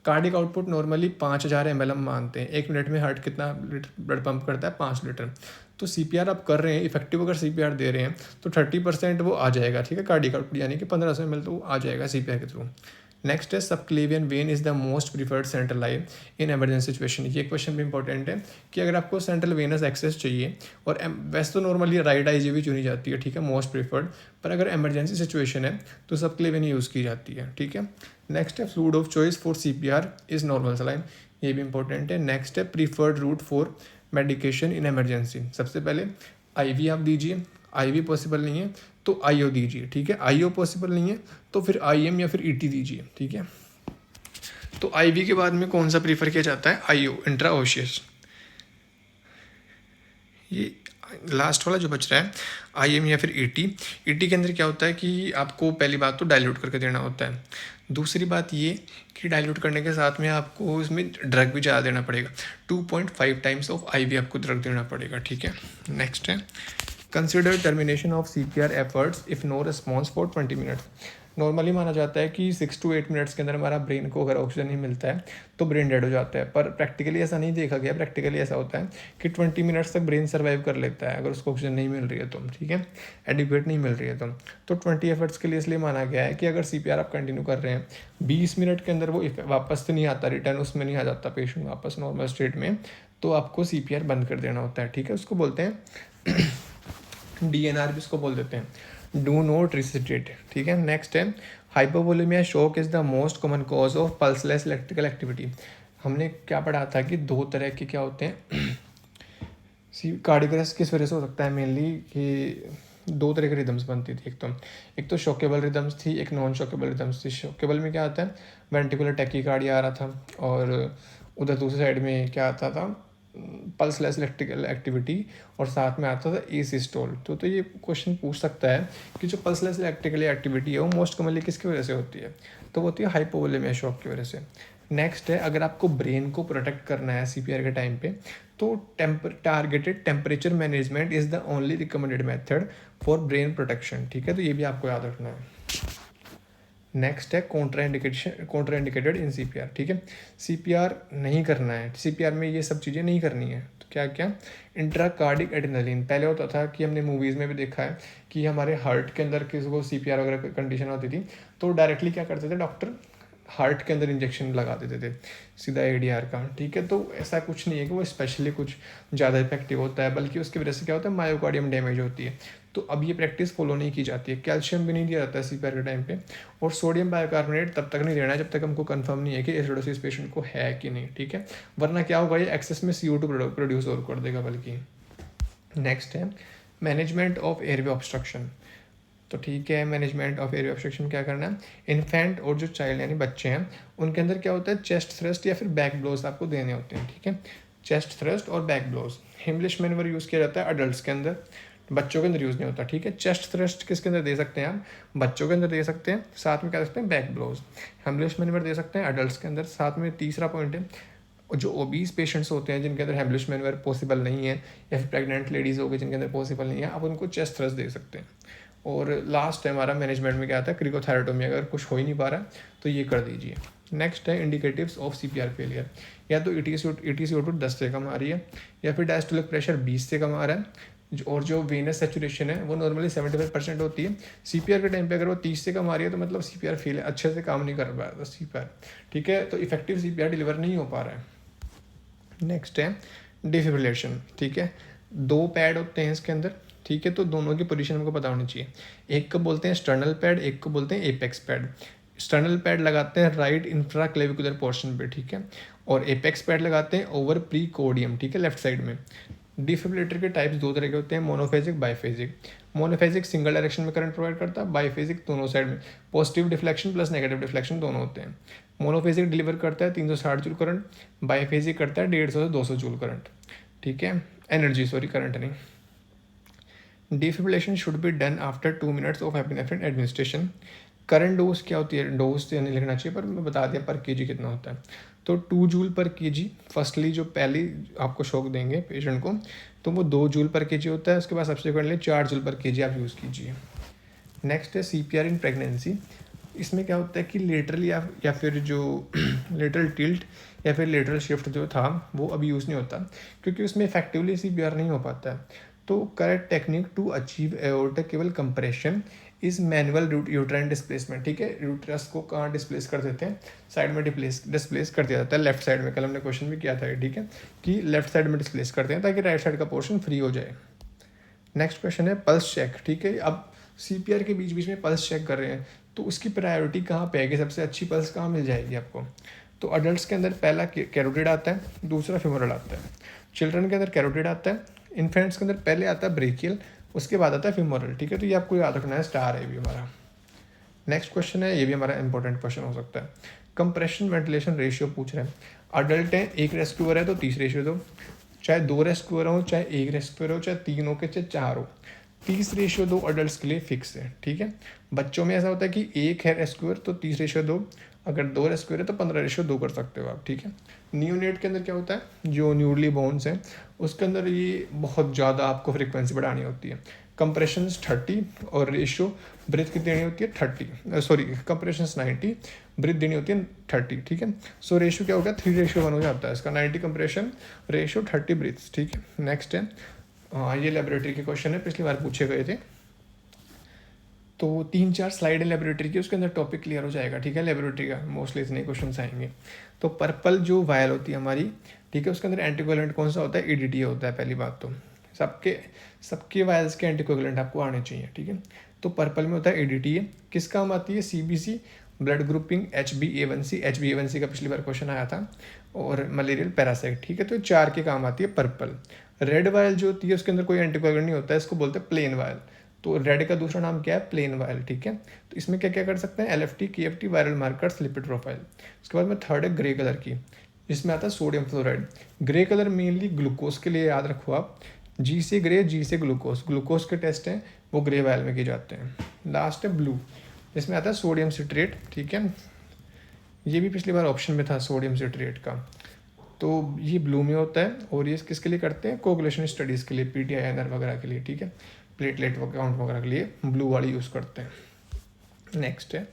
Cardiac output normally 5000 ml हम मानते हैं, 1 मिनट में हार्ट कितना ब्लड पंप करता है, 5 लीटर। तो CPR आप कर रहे हैं, इफेक्टिव अगर CPR दे रहे हैं तो 30% वो आ जाएगा, ठीक है, कार्डिक आउटपुट, यानी कि 1500 ml तो आ जाएगा CPR के थ्रू। नेक्स्ट है subclavian vein is the most preferred central line in emergency situation. ये क्वेश्चन भी इंपॉर्टेंट है कि अगर आपको सेंट्रल वेनस एक्सेस चाहिए, और वैसे तो नॉर्मली राइट IJV चुनी जाती है, ठीक है, मोस्ट प्रीफर्ड, पर अगर एमरजेंसी सिचुएशन है तो सबक्लेवियन यूज़ की जाती है, ठीक है। नेक्स्ट है fluid of choice for CPR is normal saline, ये भी इंपॉर्टेंट है। नेक्स्ट है preferred route for medication in emergency. सबसे पहले IV आप दीजिए, IV पॉसिबल नहीं है तो IO दीजिए, ठीक है। IO पॉसिबल नहीं है तो फिर IM या फिर ET दीजिए, ठीक है। तो आईवी के बाद में कौन सा प्रीफर किया जाता है? IO, intra osseous. ये लास्ट वाला जो बच रहा है आईएम या फिर ईटी। ईटी के अंदर क्या होता है कि आपको पहली बात तो डाइल्यूट करके देना होता है। दूसरी बात ये कि डाइल्यूट करने के साथ में आपको इसमें ड्रग भी ज़्यादा देना पड़ेगा, 2.5 टाइम्स ऑफ आईवी आपको ड्रग देना पड़ेगा, ठीक है। नेक्स्ट है consider termination of CPR efforts if no response for 20 minutes. Normally माना जाता है कि 6 to 8 मिनट्स के अंदर हमारा ब्रेन को अगर ऑक्सीजन नहीं मिलता है तो ब्रेन डेड हो जाता है, पर प्रैक्टिकली ऐसा नहीं देखा गया। प्रैक्टिकली ऐसा होता है कि 20 मिनट्स तक ब्रेन सर्वाइव कर लेता है अगर उसको ऑक्सीजन नहीं मिल रही है तो, ठीक है, एडिक्वेट नहीं मिल रही है तो 20 एफर्ट्स के लिए इसलिए माना गया है कि अगर सीपीआर आप कंटिन्यू कर रहे हैं 20 मिनट के अंदर वो वापस से नहीं आता, रिटर्न उसमें नहीं आ जाता पेशेंट वापस नॉर्मल स्टेट में, तो आपको सीपीआर बंद कर देना होता है, ठीक है। उसको बोलते हैं डीएनआर भी उसको बोल देते हैं, डू नॉट रिसिटेट, ठीक है। नेक्स्ट है hypovolaemia shock is the most common cause of pulseless electrical activity. हमने क्या पढ़ा था कि दो तरह के क्या होते हैं कार्डियक अरेस्ट किस वजह से हो सकता है मेनली, कि दो तरह की रिदम्स बनती थी। एक तो शॉकेबल रिदम्स थी, एक नॉन शॉकेबल रिदम्स थी। शॉकेबल में क्या आता है, वेंटिकुलर टैकीकार्डिया आ रहा था, और उधर दूसरी साइड में क्या आता था, पल्सलेस इलेक्ट्रिकल एक्टिविटी, और साथ में आता था ए सिस्टोल। तो ये क्वेश्चन पूछ सकता है कि जो पल्सलेस इलेक्ट्रिकल एक्टिविटी है वो मोस्ट कॉमनली किसकी वजह से होती है, तो वो होती है हाइपोवोलेमिया शॉक की वजह से। नेक्स्ट है अगर आपको ब्रेन को प्रोटेक्ट करना है सीपीआर के टाइम पे तो targeted temperature management is the only recommended method for brain protection, ठीक है। तो ये भी आपको याद रखना है। नेक्स्ट है कॉन्ट्राइंडिकेटेड इन सीपीआर, ठीक है। सीपीआर नहीं करना है, सीपीआर में ये सब चीज़ें नहीं करनी है। तो क्या क्या, इंट्राकार्डिक एड्रेनलिन। पहले होता था कि हमने मूवीज़ में भी देखा है कि हमारे हार्ट के अंदर किसी को सीपीआर वगैरह कंडीशन होती थी तो डायरेक्टली क्या करते थे डॉक्टर, हार्ट के अंदर इंजेक्शन लगा देते थे सीधा एडीआर का, ठीक है। तो ऐसा कुछ नहीं है कि वो स्पेशली कुछ ज़्यादा इफेक्टिव होता है, बल्कि उसकी वजह से क्या होता है, मायोकार्डियम डैमेज होती है। तो अब ये प्रैक्टिस फॉलो नहीं की जाती है। कैल्शियम भी नहीं दिया जाता है सीपीआर के टाइम पे, और सोडियम बाइकार्बोनेट तब तक नहीं देना है जब तक हमको कंफर्म नहीं है कि एसिडोसिस पेशेंट को है कि नहीं, ठीक है। वरना क्या होगा, ये एक्सेस में CO2 प्रोड्यूस और कर देगा बल्कि। नेक्स्ट है मैनेजमेंट ऑफ एयरवे ऑब्स्ट्रक्शन। तो ठीक है, मैनेजमेंट ऑफ एयरवे ऑब्स्ट्रक्शन क्या करना है, इन्फेंट और जो चाइल्ड यानी बच्चे हैं उनके अंदर क्या होता है, चेस्ट थ्रस्ट या फिर बैक ब्लोज आपको देने होते हैं, ठीक है। चेस्ट थ्रस्ट और बैक ब्लोज। हिमलिश मैनवर यूज़ किया जाता है अडल्ट के अंदर, बच्चों के अंदर यूज़ नहीं होता, ठीक है। चेस्ट थ्रस्ट किसके अंदर दे सकते हैं आप, बच्चों के अंदर दे सकते हैं, साथ में क्या दे सकते हैं, बैक ब्लोज। हेमलिश मैनवर दे सकते हैं अडल्ट के अंदर। साथ में तीसरा पॉइंट है जो ओबीज पेशेंट्स होते हैं जिनके अंदर हेमलिश मैनवर पॉसिबल नहीं है, या फिर प्रेग्नेंट लेडीज़ हो गई जिनके अंदर पॉसिबल नहीं है, आप उनको चेस्ट थ्रस्ट दे सकते हैं। और लास्ट है हमारा मैनेजमेंट में क्या आता है, क्रिकोथेरेटोमी। अगर कुछ हो ही नहीं पा रहा तो ये कर दीजिए। नेक्स्ट है इंडिकेटिव्स ऑफ सीपीआर फेलियर। या तो EtCO2 10 से कम आ रही है, या फिर डायस्टोलिक प्रेशर 20 से कम आ रहा है, और जो वेनस सेचुरेशन है वो नॉर्मली 75% होती है। सीपीआर के टाइम पे अगर वो 30 से कम आ रही है तो मतलब सीपीआर फेल है, अच्छे से काम नहीं कर पा रहा सीपीआर, ठीक है। तो इफेक्टिव सीपीआर डिलीवर नहीं हो पा रहा है। नेक्स्ट है डिफिब्रिलेशन, ठीक है। 2 पैड होते हैं इसके अंदर, ठीक है। तो दोनों की पोजीशन हमको पता होनी चाहिए। एक को बोलते हैं स्टर्नल पैड, एक को बोलते हैं एपेक्स पैड। स्टर्नल पैड लगाते हैं राइट इंफ्राक्लेविकुलर पोर्शन पे, ठीक है, और एपेक्स पैड लगाते हैं ओवर प्रीकोर्डियम, ठीक है, लेफ्ट साइड में। डिफिब्रिलेटर के टाइप्स 2 तरह के होते हैं, मोनोफेजिक, बाइफेजिक। मोनोफेजिक सिंगल डायरेक्शन में करंट प्रोवाइड करता है, बाइफेजिक दोनों साइड में, positive deflection plus negative deflection दोनों होते हैं। मोनोफेजिक डिलीवर करता है 360 जूल करंट, बाइफेजिक करता है 150 से 200 जूल करंट, ठीक है, एनर्जी, सॉरी करंट नहीं। Defibrillation should be done after 2 minutes of epinephrine administration. Current dose क्या होती है, डोज तो नहीं लिखना चाहिए पर मैं बता दिया पर केजी कितना होता है। तो 2 जूल पर केजी फर्स्टली जो पहली आपको शॉक देंगे पेशेंट को तो वो 2 जूल पर केजी होता है, उसके बाद सब्सिक्वेंटली 4 जूल पर केजी आप यूज़ कीजिए। नेक्स्ट है सीपीआर इन प्रेगनेंसी। इसमें क्या होता है कि लेटरल या फिर जो लेटरल टिल्ट या फिर लेटरल शिफ्ट जो था वो अभी यूज़ नहीं होता क्योंकि उसमें इफेक्टिवली सीपीआर नहीं हो पाता है। तो correct technique to achieve aortocaval compression is manual uterine displacement, ठीक है। यूट्रस को कहाँ डिस्प्लेस कर देते हैं, साइड में डिस्प्लेस कर दिया जाता है, लेफ्ट साइड में। कल हमने क्वेश्चन भी किया था, ठीक है, कि लेफ्ट साइड में डिस्प्लेस करते हैं ताकि राइट साइड का पोर्शन फ्री हो जाए। नेक्स्ट क्वेश्चन है पल्स चेक, ठीक है। अब सीपीआर के बीच बीच में पल्स चेक कर रहे हैं तो उसकी प्रायोरिटी कहाँ पे है कि सबसे अच्छी पल्स कहाँ मिल जाएगी आपको। तो अडल्ट्स के अंदर पहला कैरोटिड आता है, दूसरा फेमोरल आता है। चिल्ड्रन के अंदर कैरोटिड आता है, इन्फेंट्स के अंदर पहले आता है ब्रेकियल, उसके बाद आता है फेमोरल, ठीक है। तो ये आपको याद रखना है, स्टार है भी हमारा। नेक्स्ट क्वेश्चन है, ये भी हमारा इंपॉर्टेंट क्वेश्चन हो सकता है। कंप्रेशन वेंटिलेशन रेशियो पूछ रहे हैं। अडल्ट है, एक रेस्क्यूअर है तो 30 रेशियो दो, चाहे 2 रेस्क्यूअर हो, चाहे 1 रेस्क्यूअर हो, चाहे 3 हो के चाहे 4 हो, 30 रेशियो दो अडल्ट के लिए फिक्स है, ठीक है। बच्चों में ऐसा होता है कि एक है रेस्क्यूअर तो 30 रेशियो दो, अगर 2 रेस्क्यूअर है तो 15 रेशियो दो कर सकते हो आप, ठीक है। न्यूनेट के अंदर क्या होता है, जो न्यूली बोन्स हैं उसके अंदर ये बहुत ज़्यादा आपको फ्रिक्वेंसी बढ़ानी होती है। कंप्रेशन 30 और रेशियो ब्रीथ कितनी देनी होती है 30, सॉरी कंप्रेशन 90, ब्रीथ देनी होती है 30, ठीक है। सो रेशियो क्या होगा 3:1 हो जाता है इसका, 90 कंप्रेशन रेशियो 30 ब्रीथ, ठीक है। नेक्स्ट है, हाँ ये लेबोरेटरी के क्वेश्चन है, पिछली बार पूछे गए थे। तो 3-4 स्लाइड है लेबोरेटरी की, उसके अंदर टॉपिक क्लियर हो जाएगा, ठीक है। लेबोरेटरी का मोस्टली इतने क्वेश्चन आएंगे। तो पर्पल जो वायल होती है हमारी, ठीक है, उसके अंदर एंटीकोगुलेंट कौन सा होता है, ईडीटी होता है। पहली बात तो सबके वायल्स के एंटीकोगुलेंट आपको आने चाहिए, ठीक है। तो पर्पल में होता है ईडीटी है, किस काम आती है, सीबीसी, ब्लड ग्रुपिंग, HbA1c का पिछली बार क्वेश्चन आया था, और मलेरियल पैरासाइट, ठीक है। तो 4 के काम आती है पर्पल। रेड वायल जो होती है उसके अंदर कोई एंटीकोगुलेंट नहीं होता है, इसको बोलते हैं प्लेन वायल। तो रेड का दूसरा नाम क्या है, प्लेन वायल, ठीक है। तो इसमें क्या क्या कर सकते हैं, LFT, KFT, viral markers, lipid profile. उसके बाद में थर्ड है ग्रे कलर की, जिसमें आता है sodium fluoride. Grey colour mainly glucose के लिए याद रखो आप, G से ग्रे, G से ग्लूकोज के टेस्ट हैं वो ग्रे वायल में किए जाते हैं। लास्ट है ब्लू, जिसमें आता है सोडियम सिट्रेट, ठीक है। ये भी पिछली बार ऑप्शन में था सोडियम सिट्रेट का, तो ये ब्लू में होता है। और ये किसके लिए करते हैं, कोगुलेशन स्टडीज़ के लिए, PTI NR वगैरह के लिए, ठीक है, प्लेटलेट काउंट वगैरह के लिए ब्लू वाली यूज़ करते हैं। नेक्स्ट है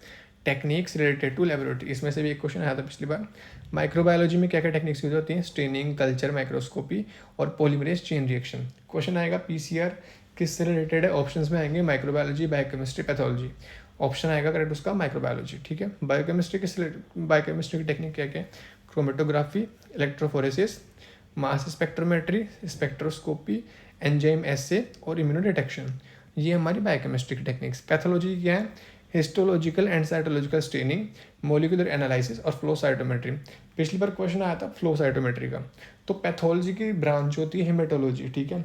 टेक्निक्स रिलेटेड टू लेबोरेटरी, इसमें से भी एक क्वेश्चन आया था पिछली बार। माइक्रोबायोलॉजी में क्या क्या टेक्निक्स यूज होती हैं, स्टेनिंग, कल्चर, माइक्रोस्कोपी और पॉलीमरेज चेन रिएक्शन। क्वेश्चन आएगा PCR किससे रिलेटेड है, ऑप्शंस में आएंगे माइक्रोबायोलॉजी, बायोकेमिस्ट्री, पैथोलॉजी। ऑप्शन आएगा करेक्ट उसका माइक्रोबायोलॉजी, ठीक है। बायोकेमिस्ट्री की टेक्निक क्या क्या है, chromatography, electrophoresis, mass spectrometry, spectroscopy, enzyme assay और इम्यूनो डिटेक्शन। ये हमारी बायोकेमिस्ट्री की टेक्निक्स। पैथोलॉजी क्या है, histological and cytological staining, molecular analysis और फ्लो साइटोमेट्री। पिछली बार क्वेश्चन आया था फ्लो साइटोमेट्री का। तो पैथोलॉजी की ब्रांच होती है हेमेटोलॉजी, ठीक है।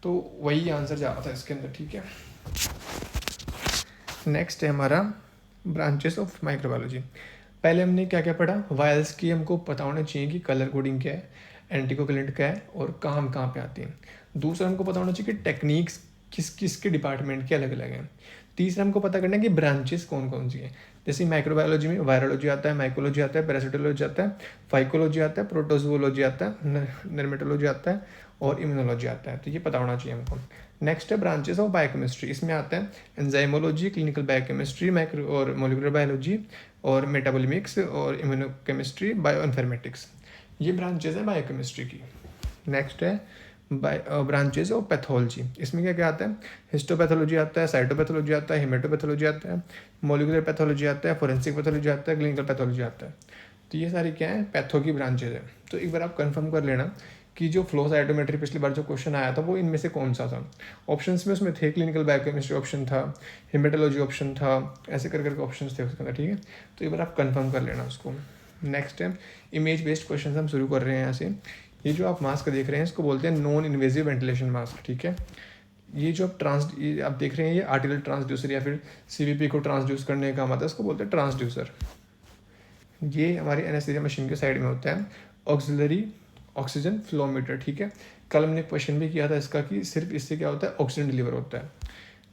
तो वही आंसर जा रहा था इसके अंदर, ठीक है। नेक्स्ट है हमारा ब्रांचेस ऑफ माइक्रोबायोलॉजी। पहले हमने क्या क्या पढ़ा, वायल्स की हमको पता होना चाहिए कि कलर कोडिंग क्या है, एंटीकोगुलेंट क्या है और कहाँ कहाँ पे आती हैं। दूसरा हमको पता होना चाहिए कि टेक्निक्स किस किस के डिपार्टमेंट के अलग अलग हैं। तीसरा हमको पता करना है कि ब्रांचेस कौन कौन सी हैं। जैसे माइक्रोबायोलॉजी में वायरोलॉजी आता है, माइकोलॉजी आता है, पैरासिटोलॉजी आता है, फाइकोलॉजी आता है, प्रोटोजोलॉजी आता है, नर्मेटोलॉजी आता है और इम्यूनोलॉजी आता है। तो ये पता होना चाहिए हमको। नेक्स्ट है ब्रांचेस ऑफ बायोकेमिस्ट्री, इसमें आता है एंजाइमोलॉजी, क्लिनिकल बायोकेमिस्ट्री, माइक्रो और मोलिकुलर बायोलॉजी और मेटाबॉलिमिक्स और इम्यूनोकेमिस्ट्री, बायोइन्फॉर्मेटिक्स। ये ब्रांचेस है बायोकेमिस्ट्री की। नेक्स्ट है ब्रांचेस ऑफ पैथोलॉजी, इसमें क्या क्या आता है, हिस्टोपैथोलॉजी आता है, साइटोपैथोलॉजी आता है, हेमेटोपैथोलॉजी आता है, मोलिकुलर पैथोलॉजी आता है, फोरेंसिक पैथोलॉजी आता है, क्लिनिकल पैथोलॉजी आता है। तो ये सारी क्या है, पैथो की ब्रांचेज है। तो एक बार आप कंफर्म कर लेना कि जो फ्लो साइटोमेट्री पिछली बार जो क्वेश्चन आया था वो इनमें से कौन सा था। ऑप्शंस में उसमें थे क्लिनिकल बायोकेमिस्ट्री ऑप्शन था, हेमेटोलॉजी ऑप्शन था, ऐसे कर करके ऑप्शन थे उसके अंदर, ठीक है। तो एक बार आप कंफर्म कर लेना उसको। नेक्स्ट है इमेज बेस्ड क्वेश्चन हम शुरू कर रहे हैं यहाँ से। ये जो आप मास्क देख रहे हैं इसको बोलते हैं नॉन इन्वेजिव वेंटिलेशन मास्क, ठीक है। ये जो आप देख रहे हैं ये आर्टिकल ट्रांसड्यूसर या फिर CVP को ट्रांसड्यूस करने का काम आता है, इसको बोलते हैं ट्रांसड्यूसर। ये हमारी एनेस्थीसिया मशीन के साइड में होता है, ऑक्सिलरी ऑक्सीजन फ्लोमीटर, ठीक है। कल हमने क्वेश्चन भी किया था इसका कि सिर्फ इससे क्या होता है, ऑक्सीजन डिलीवर होता है।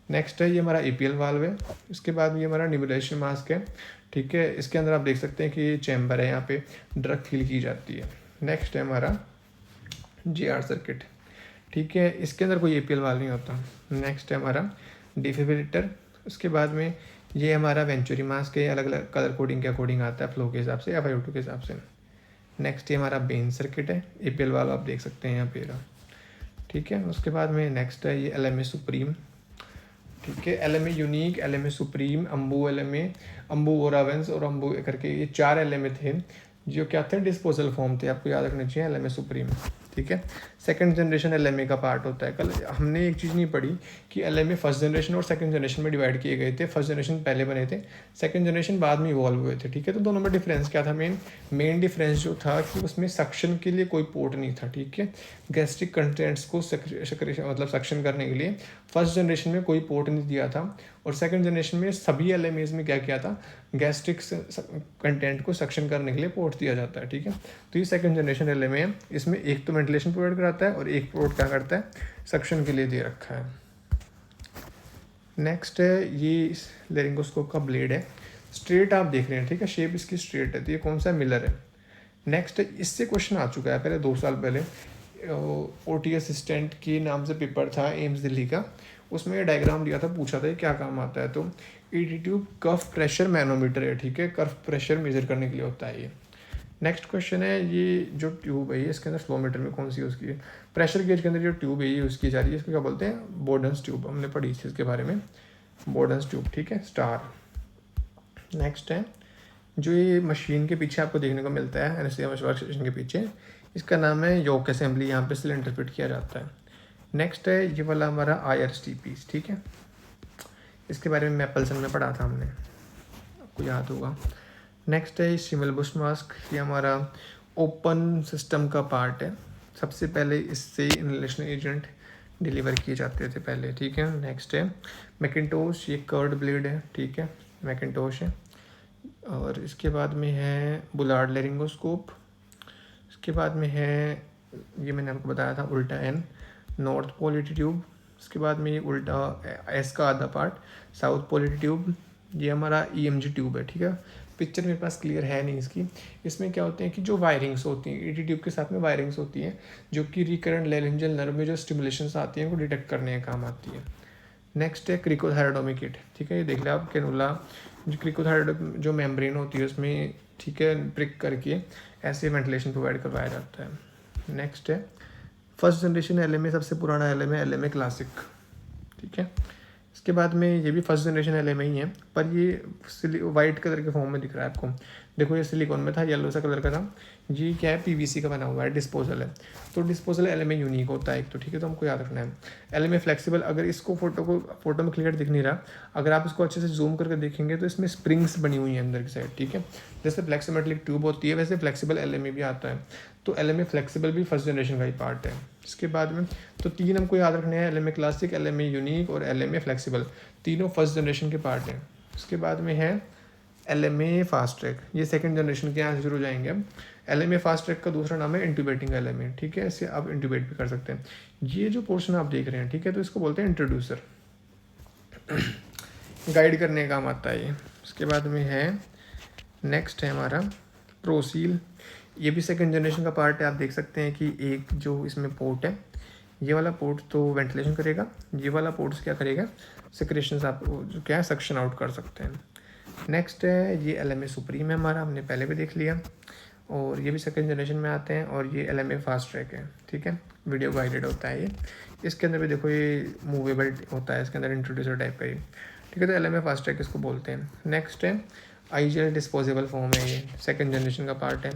नेक्स्ट है ये हमारा APL वाल्व है। इसके बाद ये हमारा निबुलाइजेशन मास्क है, ठीक है। इसके अंदर आप देख सकते हैं कि ये चैम्बर है, यहाँ पे ड्रग फिल की जाती है। नेक्स्ट है हमारा JR सर्किट, ठीक है। इसके अंदर कोई APL वाल्व नहीं होता। नेक्स्ट है हमारा डिफिब्रिलेटर। उसके बाद में ये हमारा वेंचुरी मास्क है, अलग अलग कलर कोडिंग के अकॉर्डिंग आता है, फ्लो के हिसाब से या FiO2 के हिसाब से। नेक्स्ट ये हमारा बेन सर्किट है, APL वाला आप देख सकते हैं यहाँ पे, ठीक है। उसके बाद में नेक्स्ट है ये LMA सुप्रीम, ठीक है। LMA unique, LMA supreme, Ambu LMA, Ambu AuraOnce और अम्बू करके ये 4 LMA थे जो क्या थे, डिस्पोजल फॉर्म थे, आपको याद रखना चाहिए LMA सुप्रीम, ठीक है। सेकंड जनरेशन LMA का पार्ट होता है। कल हमने एक चीज़ नहीं पढ़ी कि LMA फर्स्ट जनरेशन और सेकंड जनरेशन में डिवाइड किए गए थे। फर्स्ट जनरेशन पहले बने थे, सेकंड जनरेशन बाद में इवॉल्व हुए थे, ठीक है। तो दोनों में डिफरेंस क्या था, मेन डिफरेंस जो था कि उसमें सक्शन के लिए कोई पोर्ट नहीं था, ठीक है। गैस्ट्रिक कंटेंट्स को मतलब सक्शन करने के लिए फर्स्ट जनरेशन में कोई पोर्ट नहीं दिया था, और सेकंड जनरेशन में सभी LMAs में क्या किया था, गैस्ट्रिक कंटेंट को सक्शन करने के लिए पोर्ट दिया जाता है, ठीक है। तो ये सेकंड जनरेशन LMA है। इसमें एक तो वेंटिलेशन प्रोवाइड कराता है और एक पोर्ट क्या करता है, सक्शन के लिए दे रखा है। नेक्स्ट है ये लेरिंगोस्कोप का ब्लेड है, स्ट्रेट आप देख रहे हैं, ठीक है, शेप इसकी स्ट्रेट है। तो ये कौन सा मिलर है। नेक्स्ट है, इससे क्वेश्चन आ चुका है पहले 2 साल पहले, OT असिस्टेंट के नाम से पेपर था एम्स दिल्ली का, उसमें ये डायग्राम दिया था, पूछा था ये क्या काम आता है। तो ET tube curve pressure manometer है, ठीक है, कर्व प्रेशर मेजर करने के लिए होता है ये। नेक्स्ट क्वेश्चन है, ये जो ट्यूब है इसके अंदर फ्लोमीटर में कौन सी उसकी है, प्रेशर गेज के अंदर जो ट्यूब है ये उसकी जा रही है, इसको क्या बोलते हैं, बोर्डन्स ट्यूब, हमने पढ़ी थी इसके बारे में, बोर्डन्स ट्यूब, ठीक है, स्टार। नेक्स्ट है, जो ये मशीन के पीछे आपको देखने को मिलता है एनेस्थीसिया वर्क स्टेशन के पीछे, इसका नाम है योक असेंबली, यहाँ पे सिलेंडर फिट किया जाता है। नेक्स्ट है ये वाला हमारा IRST पीस, ठीक है, इसके बारे में मैपल्सन में पढ़ा था हमने, आपको याद होगा। नेक्स्ट है सिमिल बुश मास्क, ये हमारा ओपन सिस्टम का पार्ट है, सबसे पहले इससे इनहेलेशन एजेंट डिलीवर किए जाते थे पहले, ठीक है। नेक्स्ट है मैकिन्टोश, ये कर्ड ब्लेड है, ठीक है, मैकिन्टोश है। और इसके बाद में है बुलार्ड लेरिंगोस्कोप, इसके बाद में है ये मैंने आपको बताया था उल्टा N, north pole ET tube, इसके बाद में ये उल्टा S का आधा part south pole ET tube, ये हमारा EMG ट्यूब है, ठीक है। पिक्चर मेरे पास क्लियर है नहीं इसकी। इसमें क्या होते हैं कि जो वायरिंग्स होती हैं ET ट्यूब के साथ में वायरिंग्स होती हैं, जो कि रिकरेंट लेरिंजियल नर्व में जो स्टिमुलेशंस आती हैं वो डिटेक्ट करने का काम आती है। नेक्स्ट है क्रिकोथायरोडोमी किट, ठीक है, ये देख लिया आप, कैनुला जो क्रिकोथायरोड जो मेम्ब्रेन होती है उसमें, ठीक है, प्रिक करके ऐसे वेंटिलेशन प्रोवाइड करवाया जाता है। नेक्स्ट है फर्स्ट जनरेशन LMA, सबसे पुराना LMA क्लासिक, ठीक है। इसके बाद में ये भी फर्स्ट जनरेशन LMA ही है, पर ये वाइट कलर के फॉर्म में दिख रहा है आपको, देखो ये सिलिकॉन में था, येलो सा कलर का था, ये क्या है, PVC का बना हुआ है, डिस्पोजल है। तो डिस्पोजल LMA यूनिक होता है एक तो, ठीक है, तो हमको याद रखना है। LMA फ्लेक्सिबल, अगर इसको फोटो में क्लियर दिख नहीं रहा, अगर आप इसको अच्छे से जूम करके देखेंगे तो इसमें स्प्रिंग्स बनी हुई हैं अंदर की साइड, ठीक है, जैसे फ्लेक्सीमेट्रिक ट्यूब होती है वैसे फ्लेक्सिबल LMA भी आता है। तो LMA फ्लेक्सिबल भी फर्स्ट जनरेशन का ही पार्ट है। इसके बाद में तो 3 हमको याद रखने हैं, LMA क्लासिक, LMA यूनिक और LMA फ्लेक्सिबल, तीनों फर्स्ट जनरेशन के पार्ट हैं। इसके बाद में है LMA फास्ट ट्रैक, ये सेकंड जनरेशन के यहाँ से शुरू हो जाएंगे अब। LMA फास्ट ट्रैक का दूसरा नाम है इंट्यूबेटिंग LMA, ठीक है, इसे आप इंट्यूबेट भी कर सकते हैं। ये जो पोर्शन आप देख रहे हैं, ठीक है, तो इसको बोलते हैं इंट्रोड्यूसर, गाइड करने का काम आता है ये। इसके बाद में है नेक्स्ट है हमारा प्रोसील, ये भी सेकंड जनरेशन का पार्ट है। आप देख सकते हैं कि एक जो इसमें पोर्ट है, ये वाला पोर्ट तो वेंटिलेशन करेगा, ये वाला पोर्ट क्या करेगा, सिक्रेशंस आप जो क्या है सक्शन आउट कर सकते हैं। नेक्स्ट है ये LMA सुप्रीम है हमारा, हमने पहले भी देख लिया, और ये भी सेकंड जनरेशन में आते हैं। और ये LMA फास्ट ट्रैक है, ठीक है, वीडियो गाइडेड होता है ये। इसके अंदर भी देखो ये मूवेबल होता है, इसके अंदर इंट्रोड्यूसर टाइप का ये, ठीक है, तो LMA फास्ट ट्रैक इसको बोलते हैं। नेक्स्ट है IGL डिस्पोजेबल फॉर्म है, ये सेकंड जनरेशन का पार्ट है।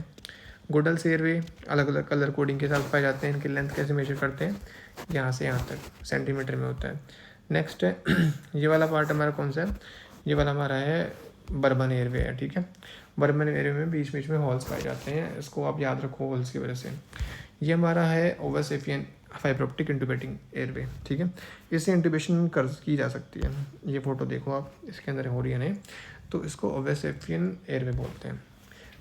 गुडल्स एयरवे अलग अलग कलर कोडिंग के साथ पाए जाते हैं, इनकी लेंथ कैसे मेजर करते हैं, यहाँ से यहाँ तक सेंटीमीटर में होता है। नेक्स्ट है ये वाला पार्ट हमारा कौन सा है, ये वाला हमारा है बर्बन एयरवे है, ठीक है। बर्बन एयरवे में बीच बीच में हॉल्स पाए जाते हैं, इसको आप याद रखो हॉल्स की वजह से। ये हमारा है ओवरसेफियन फाइबर ऑप्टिक इंट्यूबेटिंग एयरवे, ठीक है, इससे इंट्यूबेशन कर की जा सकती है। ये फोटो देखो आप, इसके अंदर हो रही है, तो इसको ओवरसेफियन एयरवे बोलते हैं।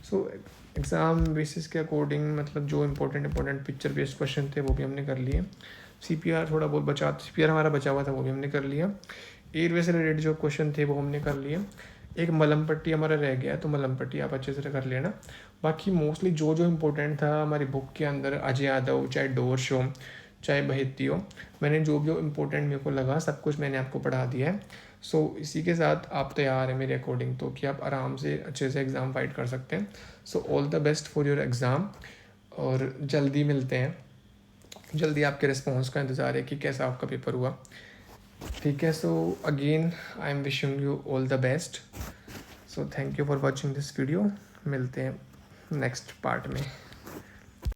सो एग्ज़ाम बेसिस के अकॉर्डिंग मतलब जो इंपॉर्टेंट पिक्चर बेस्ड क्वेश्चन थे वो भी हमने कर लिए। CPR थोड़ा बहुत CPR हमारा बचा हुआ था, वो भी हमने कर लिया। एयरवे से रिलेटेड जो क्वेश्चन थे वो हमने कर लिए। एक मलम पट्टी हमारा रह गया, तो मलम पट्टी आप अच्छे से कर लेना। बाकी मोस्टली जो जो इम्पोर्टेंट था हमारी बुक के अंदर, अजय यादव, चाहे डोर शो, चाहे बहेती हो, मैंने जो जो इम्पोर्टेंट मेरे को लगा सब कुछ मैंने आपको पढ़ा दिया है। सो इसी के साथ आप तैयार हैं मेरे अकॉर्डिंग तो कि आप आराम से अच्छे से एग्ज़ाम फाइट कर सकते हैं। सो all the best for your exam, और जल्दी मिलते हैं, जल्दी आपके रिस्पॉन्स का इंतज़ार है कि कैसा आपका पेपर हुआ, ठीक है। So again I am wishing you all the best. So thank you for watching this video, मिलते हैं नेक्स्ट पार्ट में।